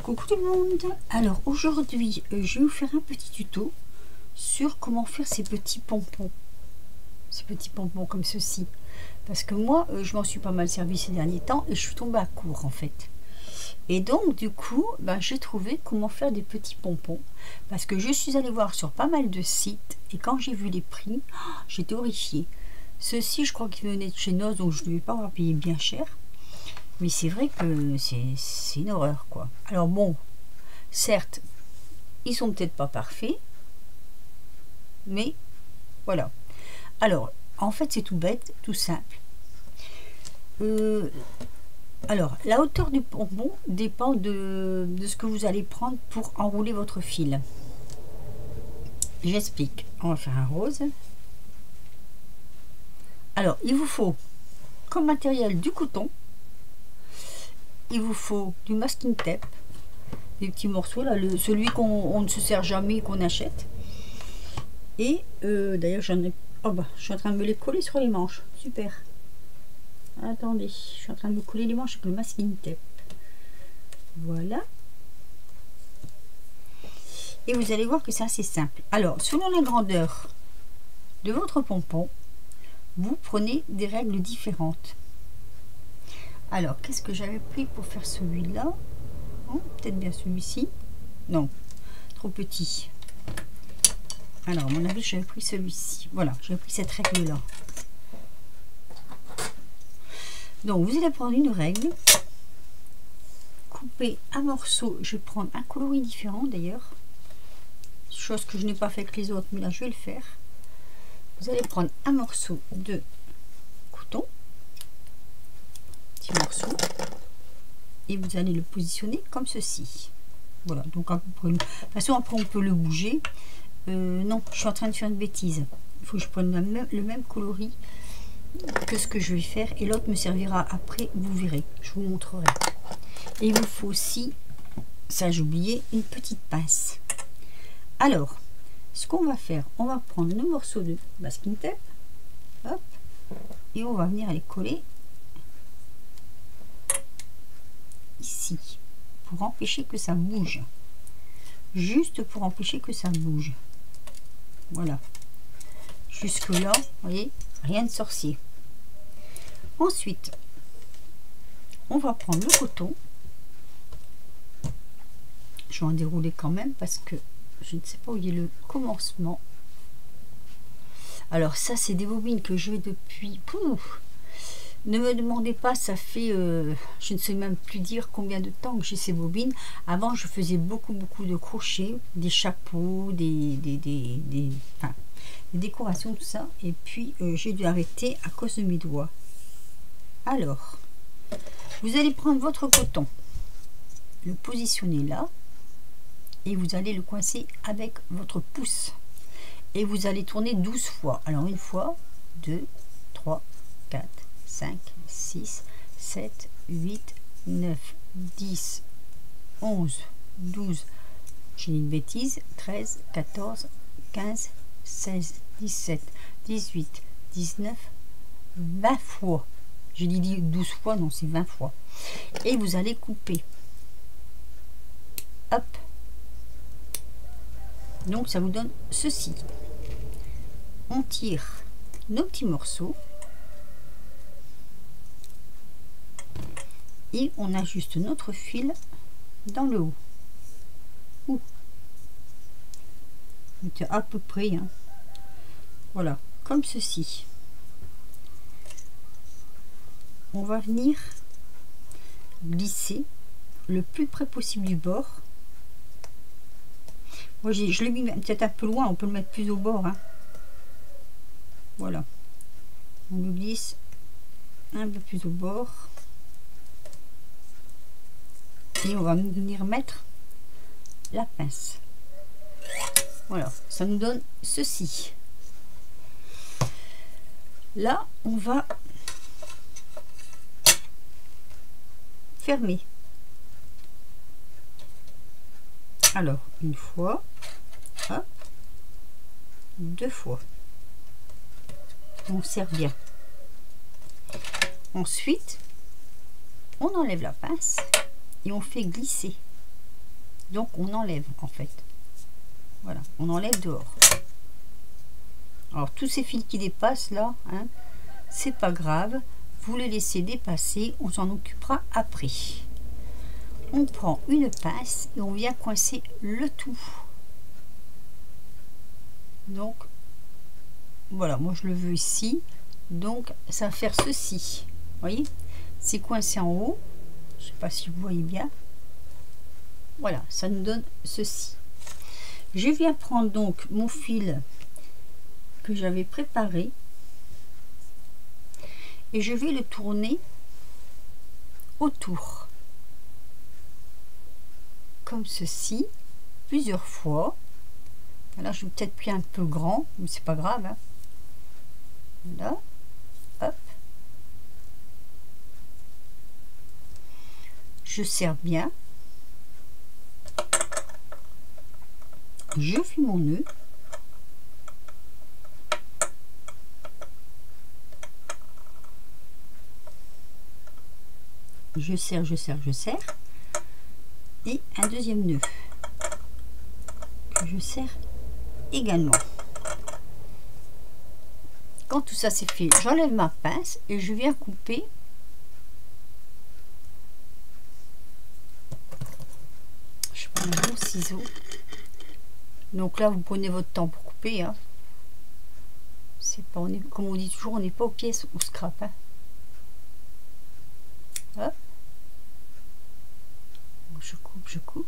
Coucou tout le monde. Alors aujourd'hui je vais vous faire un petit tuto sur comment faire ces petits pompons comme ceci, parce que moi je m'en suis pas mal servi ces derniers temps et je suis tombée à court en fait, et donc du coup j'ai trouvé comment faire des petits pompons, parce que je suis allée voir sur pas mal de sites et quand j'ai vu les prix, j'étais horrifiée. Ceci je crois qu'il venait de chez Noz, donc je ne vais pas avoir payé bien cher. Mais c'est vrai que c'est une horreur quoi. Alors bon, certes, ils sont peut-être pas parfaits, mais voilà. Alors, en fait, c'est tout bête, tout simple. Alors, la hauteur du pompon dépend de ce que vous allez prendre pour enrouler votre fil. J'explique. On va faire un rose. Alors, il vous faut comme matériel du coton. Il vous faut du masking tape, des petits morceaux là, celui qu'on ne se sert jamais, qu'on achète. Et d'ailleurs j'en ai, je suis en train de me les coller sur les manches, super. Attendez, je suis en train de me coller les manches avec le masking tape. Voilà. Et vous allez voir que c'est assez simple. Alors selon la grandeur de votre pompon, vous prenez des règles différentes. Alors, qu'est-ce que j'avais pris pour faire celui-là? Peut-être bien celui-ci. Non, trop petit. Alors, à mon avis, j'avais pris celui-ci. Voilà, j'avais pris cette règle-là. Donc, vous allez prendre une règle. Couper un morceau. Je vais prendre un coloris différent, d'ailleurs. Chose que je n'ai pas fait avec les autres, mais là, je vais le faire. Vous allez prendre un morceau de coton. Morceau, et vous allez le positionner comme ceci. Voilà, donc à peu près. De toute façon après on peut le bouger. Non, je suis en train de faire une bêtise. Il faut que je prenne le même coloris que ce que je vais faire, et l'autre me servira après, vous verrez, je vous montrerai. Et il vous faut aussi, ça j'ai oublié, une petite pince. Alors ce qu'on va faire, on va prendre le morceau de masking tape, hop, et on va venir les coller ici pour empêcher que ça bouge, juste pour empêcher que ça bouge. Voilà, jusque là vous voyez, rien de sorcier. Ensuite on va prendre le coton, je vais en dérouler quand même parce que je ne sais pas où il est le commencement. Alors ça c'est des bobines que je vais depuis, ne me demandez pas, ça fait je ne sais même plus dire combien de temps que j'ai ces bobines. Avant je faisais beaucoup de crochets, des chapeaux, des décorations, tout ça, et puis j'ai dû arrêter à cause de mes doigts. Alors vous allez prendre votre coton, le positionner là, et vous allez le coincer avec votre pouce, et vous allez tourner 12 fois. Alors une fois, 2, 3, 4, 5, 6, 7, 8, 9, 10, 11, 12, j'ai dit une bêtise, 13, 14, 15, 16, 17, 18, 19, 20 fois. J'ai dit 12 fois, non c'est 20 fois. Et vous allez couper. Hop. Donc ça vous donne ceci. On tire nos petits morceaux. Et on ajuste notre fil dans le haut. À peu près, hein. Voilà, comme ceci. On va venir glisser le plus près possible du bord. Moi je l'ai mis peut-être un peu loin, on peut le mettre plus au bord, hein. Voilà, on le glisse un peu plus au bord. Et on va venir mettre la pince. Voilà, ça nous donne ceci. Là, on va fermer. Alors, une fois, hop, 2 fois. On serre bien. Ensuite, on enlève la pince et on fait glisser Donc on enlève en fait. Voilà, on enlève dehors. Alors tous ces fils qui dépassent là, hein, c'est pas grave. Vous les laissez dépasser, on s'en occupera après. On prend une pince et on vient coincer le tout. Donc voilà, moi je le veux ici. Donc ça va faire ceci. Vous voyez, c'est coincé en haut. Je sais pas si vous voyez bien. Voilà, ça nous donne ceci. Je viens prendre donc mon fil que j'avais préparé et je vais le tourner autour comme ceci plusieurs fois. Là je vais peut-être plus un peu grand, mais c'est pas grave, hein. Là, hop, je serre bien, je fais mon nœud, je serre, je serre, je serre, et un deuxième nœud que je serre également. Quand tout ça c'est fait, j'enlève ma pince et je viens couper je prends un bon ciseau. Donc là vous prenez votre temps pour couper, hein. C'est pas, on est, comme on dit toujours, on n'est pas aux pièces au scrap, hein. Hop. Je coupe, je coupe.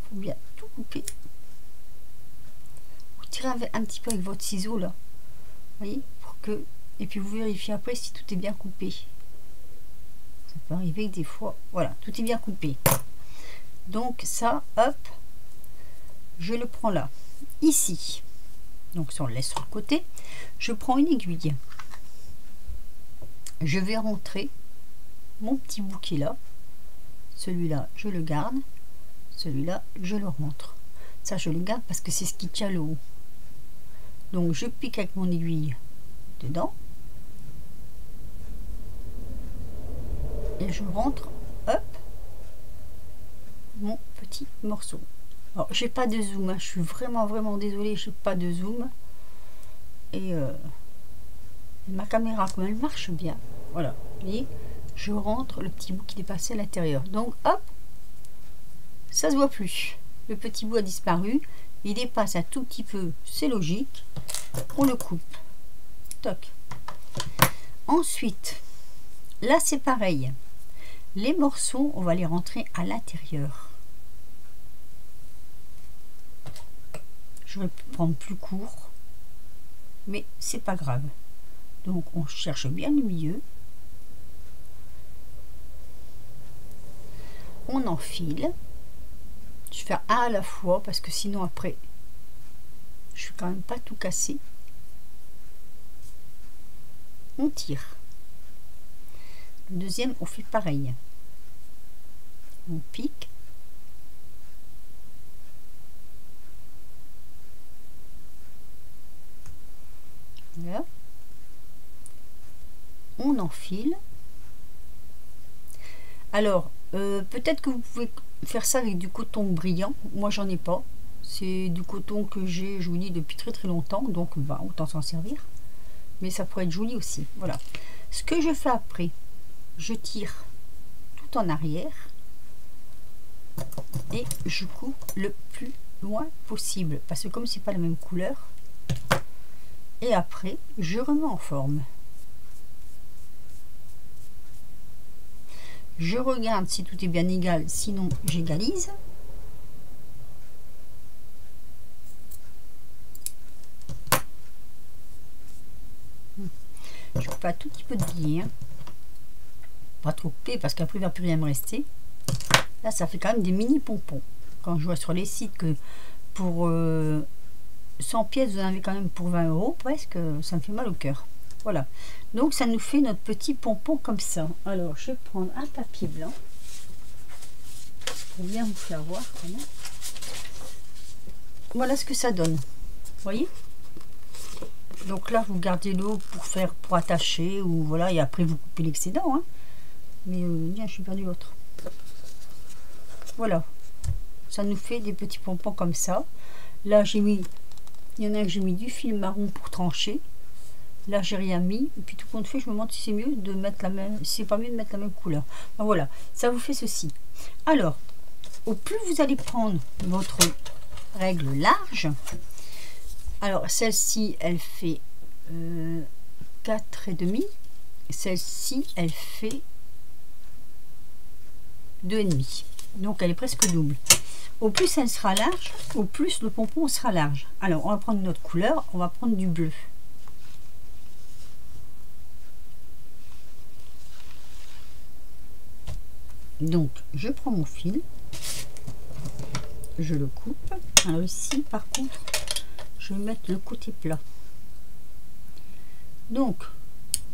Faut bien tout couper. Vous tirez un petit peu avec votre ciseau là, vous voyez, pour que, et puis vous vérifiez après si tout est bien coupé. Ça peut arriver que des fois, voilà, tout est bien coupé. Donc ça, hop, je le prends là, ici. Donc ça on le laisse sur le côté. Je prends une aiguille. Je vais rentrer mon petit bout qui est là. Celui-là, je le garde. Celui-là, je le rentre. Ça, je le garde parce que c'est ce qui tient le haut. Donc je pique avec mon aiguille dedans. Et je rentre, hop, mon petit morceau. Alors, j'ai pas de zoom, hein. Je suis vraiment désolée, j'ai pas de zoom. Et ma caméra, comme elle marche bien, voilà, vous voyez, je rentre le petit bout qui est passé à l'intérieur. Donc, hop, ça se voit plus. Le petit bout a disparu. Il dépasse un tout petit peu, c'est logique. On le coupe. Toc. Ensuite, là, c'est pareil. Les morceaux, on va les rentrer à l'intérieur. Je vais prendre plus court, mais c'est pas grave. Donc on cherche bien le milieu, on enfile. Je fais un à la fois parce que sinon après je suis quand même pas tout cassé. On tire. Le deuxième on fait pareil, on pique. Voilà. On enfile. Alors peut-être que vous pouvez faire ça avec du coton brillant. Moi j'en ai pas, c'est du coton que j'ai, je vous dis, depuis très longtemps, donc bah, autant s'en servir, mais ça pourrait être joli aussi. Voilà ce que je fais après. Je tire tout en arrière et je coupe le plus loin possible parce que comme c'est pas la même couleur. Et après, je remets en forme. Je regarde si tout est bien égal, sinon j'égalise. Je coupe un tout petit peu de biais, hein. Pas trop coupé parce qu'après il ne va plus rien me rester. Là, ça fait quand même des mini pompons. Quand je vois sur les sites que pour 100 pièces, vous en avez quand même pour 20 € presque, ça me fait mal au cœur. Voilà, donc ça nous fait notre petit pompon comme ça. Alors, je vais prendre un papier blanc pour bien vous faire voir quand même. Voilà ce que ça donne. Vous voyez? Donc là, vous gardez l'eau pour attacher, ou voilà, et après vous coupez l'excédent. Hein. Mais bien, je suis perdu l'autre. Voilà. Ça nous fait des petits pompons comme ça. Là, j'ai mis, il y en a que j'ai mis du fil marron pour trancher. Là, j'ai rien mis. Et puis tout compte fait, je me demande si c'est mieux de mettre la même, si c'est pas mieux de mettre la même couleur. Ben, voilà, ça vous fait ceci. Alors, au plus vous allez prendre votre règle large. Alors, celle-ci, elle fait 4,5. Celle-ci, elle fait 2,5. Donc, elle est presque double. Au plus elle sera large, au plus le pompon sera large. Alors, on va prendre notre couleur. On va prendre du bleu. Donc, je prends mon fil. Je le coupe. Alors ici, par contre, je vais mettre le côté plat. Donc,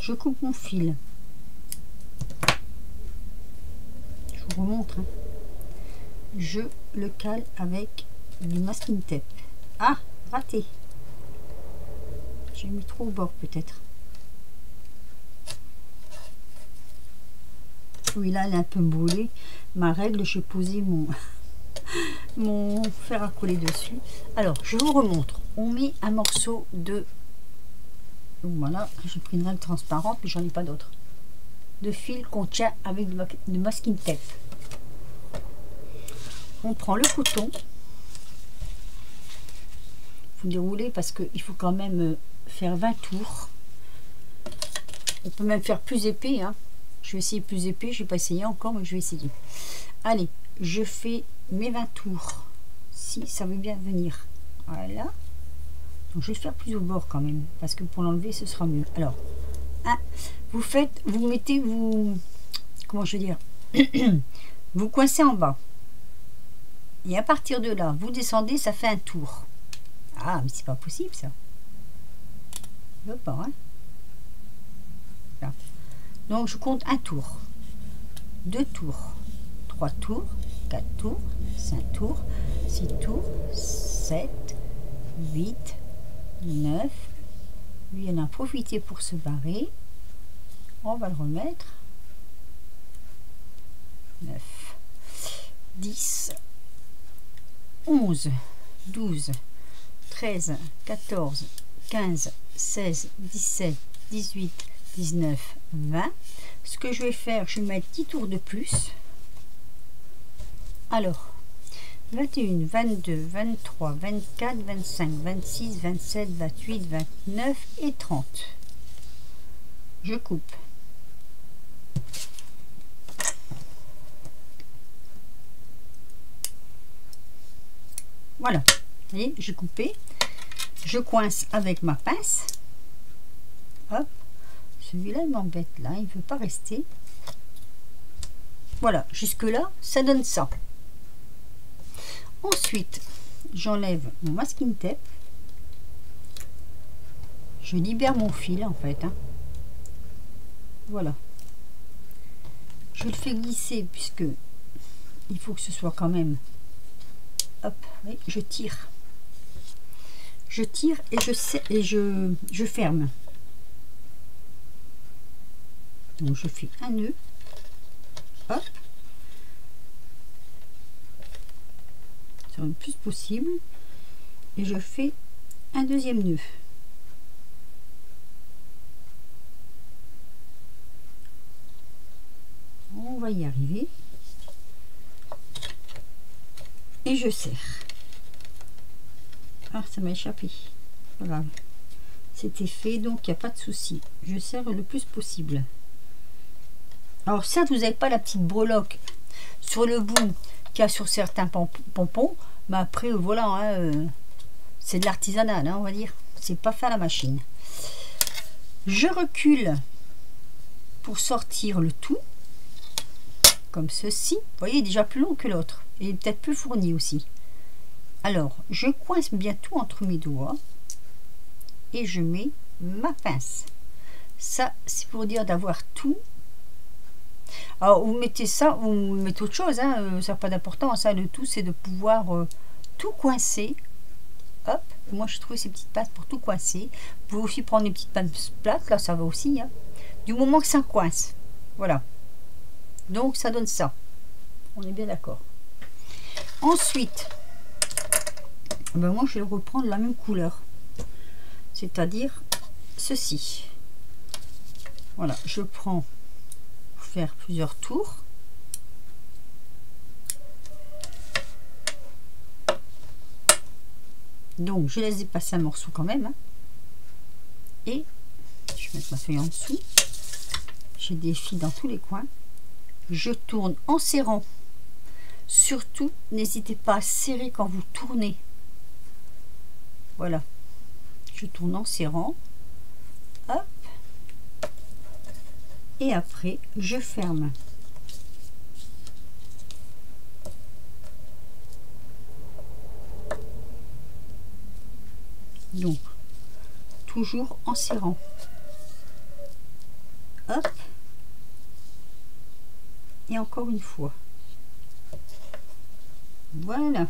je coupe mon fil. Je vous remontre. Hein. Je le cale avec du masking tape. Ah, raté. J'ai mis trop au bord peut-être. Oui, là, elle est un peu brûlée. Ma règle, j'ai posé mon fer à coller dessus. Alors, je vous remontre. On met un morceau de... Voilà, j'ai pris une règle transparente, mais j'en ai pas d'autre. De fil qu'on tient avec du masking tape. On prend le coton. Vous déroulez parce qu'il faut quand même faire 20 tours. On peut même faire plus épais. Hein. Je vais essayer plus épais. Je n'ai pas essayé encore, mais je vais essayer. Allez, je fais mes 20 tours. Si ça veut bien venir. Voilà. Donc, je vais faire plus au bord quand même. Parce que pour l'enlever, ce sera mieux. Alors, hein, vous mettez, comment je veux dire, vous coincez en bas. Et à partir de là, vous descendez, ça fait un tour. Ah, mais c'est pas possible ça. Je veux pas, hein. Là. Donc je compte un tour, 2 tours, 3 tours, 4 tours, 5 tours, 6 tours, 7, 8, 9. Lui, il en a profité pour se barrer. On va le remettre. 9, 10, 11, 12, 13, 14, 15, 16, 17, 18, 19, 20. Ce que je vais faire, je vais mettre 10 tours de plus. Alors, 21, 22, 23, 24, 25, 26, 27, 28, 29 et 30. Je coupe. Voilà, vous voyez, j'ai coupé. Je coince avec ma pince. Hop, celui-là il m'embête là, il ne veut pas rester. Voilà, jusque là, ça donne ça. Ensuite, j'enlève mon masking tape. Je libère mon fil en fait. Hein. Voilà. Je le fais glisser puisque il faut que ce soit quand même. Hop, oui, je tire. Je tire et je ferme. Donc je fais un nœud. Hop. Sur le plus possible. Et je fais un deuxième nœud. On va y arriver. Et je serre. Ah, ça m'a échappé. Voilà. C'était fait, donc il n'y a pas de souci. Je serre le plus possible. Alors ça, vous n'avez pas la petite breloque sur le bout qu'il y a sur certains pompons. Mais après, voilà, hein, c'est de l'artisanal, hein, on va dire. C'est pas fait à la machine. Je recule pour sortir le tout. Comme ceci. Vous voyez, déjà plus long que l'autre. Et peut-être plus fourni aussi. Alors, je coince bien tout entre mes doigts. Et je mets ma pince. Ça, c'est pour dire d'avoir tout. Alors, vous mettez ça, ou vous mettez autre chose. Hein, ça n'a pas d'importance. Hein, le tout, c'est de pouvoir tout coincer Hop, moi je trouve ces petites pattes pour tout coincer. Vous pouvez aussi prendre des petites pattes plates, là ça va aussi, hein, du moment que ça coince. Voilà. Donc ça donne ça. On est bien d'accord. Ensuite, ben moi je vais reprendre la même couleur. C'est-à-dire ceci. Voilà, je prends pour faire plusieurs tours. Donc je laisse dépasser un morceau quand même, hein. Et je vais mettre ma feuille en dessous. J'ai des fils dans tous les coins. Je tourne en serrant. Surtout, n'hésitez pas à serrer quand vous tournez. Voilà. Je tourne en serrant. Hop. Et après, je ferme. Donc, toujours en serrant. Hop. Et encore une fois. Voilà.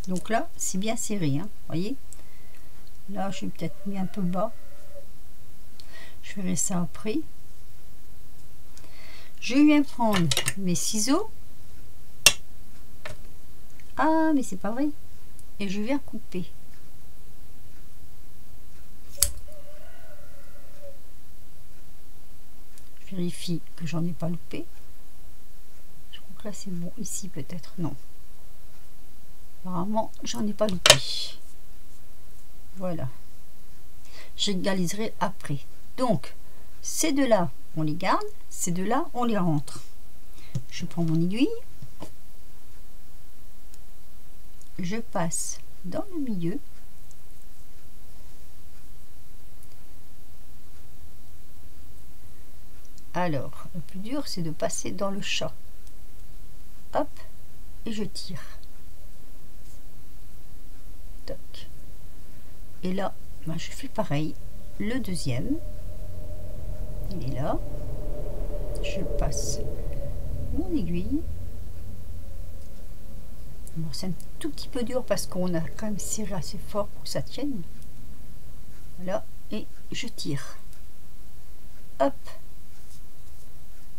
Donc là, c'est bien serré, hein, voyez. Là, je vais peut-être mis un peu bas. Je ferai ça après. Je viens prendre mes ciseaux. Ah, mais c'est pas vrai. Et je viens couper. Je vérifie que j'en ai pas loupé. Je crois que là c'est bon. Ici peut-être, non. Apparemment, j'en ai pas loupé. Voilà. J'égaliserai après. Donc, ces deux-là, on les garde. Ces deux-là, on les rentre. Je prends mon aiguille. Je passe dans le milieu. Alors, le plus dur, c'est de passer dans le chat. Hop, et je tire. Toc. Et là, ben, je fais pareil. Le deuxième, il est là. Je passe mon aiguille. Bon, c'est un tout petit peu dur parce qu'on a quand même serré assez fort pour que ça tienne. Voilà, et je tire. Hop.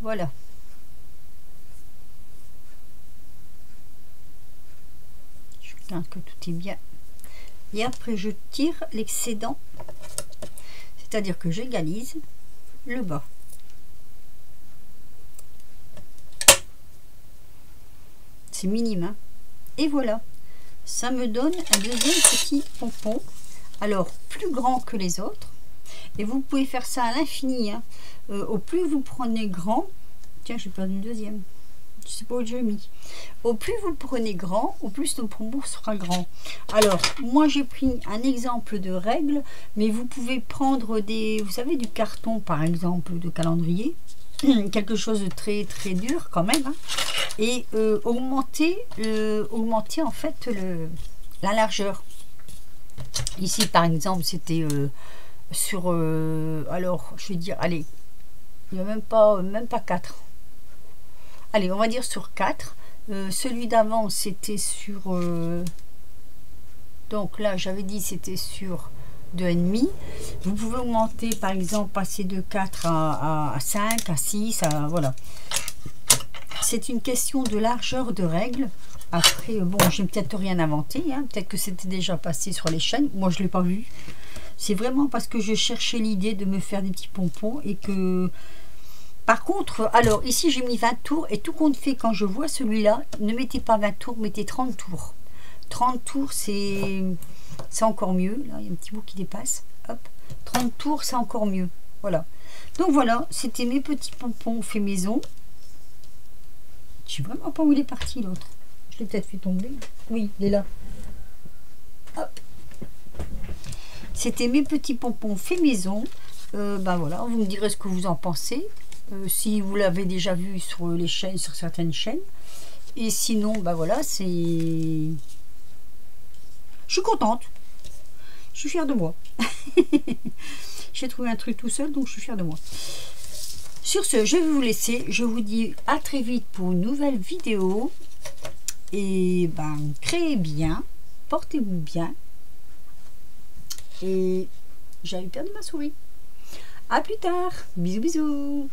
Voilà. Je regarde que tout est bien. Et après, je tire l'excédent. C'est-à-dire que j'égalise le bas. C'est minime, hein. Et voilà. Ça me donne un deuxième petit pompon. Alors, plus grand que les autres. Et vous pouvez faire ça à l'infini, hein. Au plus vous prenez grand, tiens, j'ai perdu le deuxième, je sais pas où j'ai mis. Au plus vous prenez grand, au plus le pompon sera grand. Alors, moi j'ai pris un exemple de règle, mais vous pouvez prendre des, vous savez, du carton par exemple, de calendrier, quelque chose de très très dur quand même, hein, et augmenter en fait la largeur. Ici par exemple, c'était sur alors je vais dire, allez, il n'y a même pas 4, allez, on va dire sur 4. Celui d'avant c'était sur donc là j'avais dit c'était sur 2,5. Vous pouvez augmenter par exemple, passer de 4 à 5, à 6, voilà. C'est une question de largeur de règle. Après bon, j'ai peut-être rien inventé, hein. Peut-être que c'était déjà passé sur les chaînes, moi je l'ai pas vu. C'est vraiment parce que je cherchais l'idée de me faire des petits pompons et que... Par contre, alors ici j'ai mis 20 tours et tout compte fait, quand je vois celui-là, ne mettez pas 20 tours, mettez 30 tours. 30 tours, c'est encore mieux. Là, il y a un petit bout qui dépasse. Hop. 30 tours, c'est encore mieux. Voilà. Donc voilà, c'était mes petits pompons fait maison. Je sais vraiment pas où il est parti l'autre. Je l'ai peut-être fait tomber. Oui, il est là. Hop. C'était mes petits pompons fait maison. Ben voilà, vous me direz ce que vous en pensez. Si vous l'avez déjà vu sur les chaînes, sur certaines chaînes. Et sinon, ben voilà, c'est... Je suis contente. Je suis fière de moi. J'ai trouvé un truc tout seul, donc je suis fière de moi. Sur ce, je vais vous laisser. Je vous dis à très vite pour une nouvelle vidéo. Et ben, créez bien. portez-vous bien. Et j'avais perdu ma souris. À plus tard. Bisous bisous.